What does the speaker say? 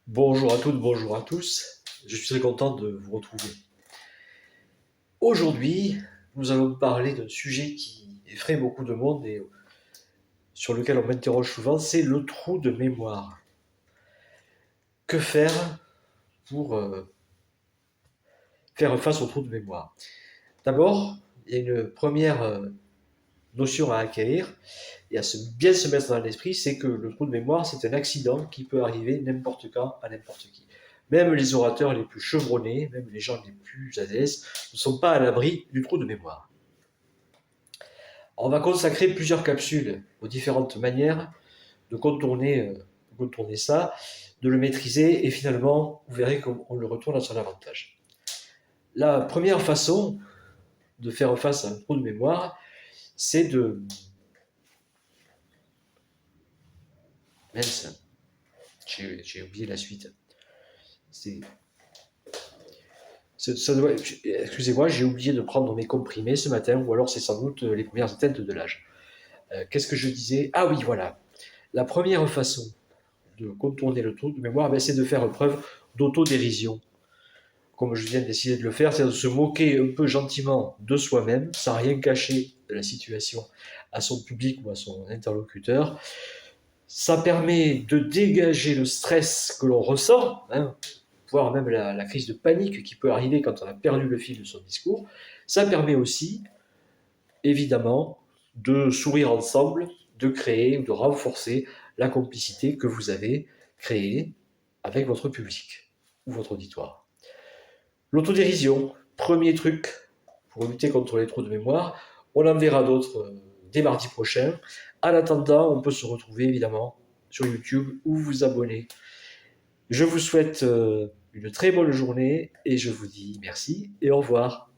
Bonjour à toutes, bonjour à tous. Je suis très content de vous retrouver. Aujourd'hui, nous allons parler d'un sujet qui effraie beaucoup de monde et sur lequel on m'interroge souvent, c'est le trou de mémoire. Que faire pour faire face au trou de mémoire? D'abord, il y a une première notion à acquérir et à bien se mettre dans l'esprit, c'est que le trou de mémoire, c'est un accident qui peut arriver n'importe quand à n'importe qui. Même les orateurs les plus chevronnés, même les gens les plus à l'aise, ne sont pas à l'abri du trou de mémoire. On va consacrer plusieurs capsules aux différentes manières de contourner ça, de le maîtriser, et finalement, vous verrez qu'on le retourne à son avantage. La première façon de faire face à un trou de mémoire, c'est de... Mince, j'ai oublié la suite. C'est excusez-moi, j'ai oublié de prendre mes comprimés ce matin, ou alors c'est sans doute les premières atteintes de l'âge. Qu'est-ce que je disais? Ah oui, voilà. La première façon de contourner le trou de mémoire, c'est de faire preuve d'autodérision. Comme je viens d'essayer de le faire, c'est de se moquer un peu gentiment de soi-même, sans rien cacher de la situation à son public ou à son interlocuteur. Ça permet de dégager le stress que l'on ressent, voire même la crise de panique qui peut arriver quand on a perdu le fil de son discours. Ça permet aussi, évidemment, de sourire ensemble, de créer ou de renforcer la complicité que vous avez créée avec votre public ou votre auditoire. L'autodérision, premier truc pour lutter contre les trous de mémoire. On en verra d'autres dès mardi prochain. En attendant, on peut se retrouver évidemment sur YouTube ou vous abonner. Je vous souhaite une très bonne journée et je vous dis merci et au revoir.